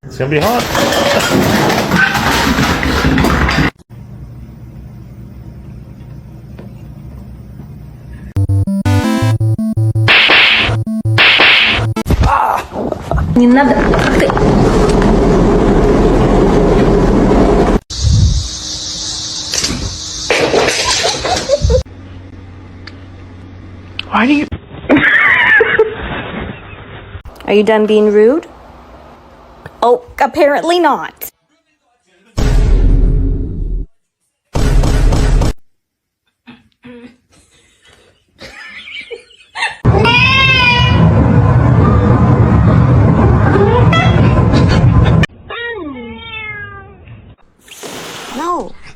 It's gonna be hot. Не надо. Why do you? Are you done being rude? Oh, apparently not.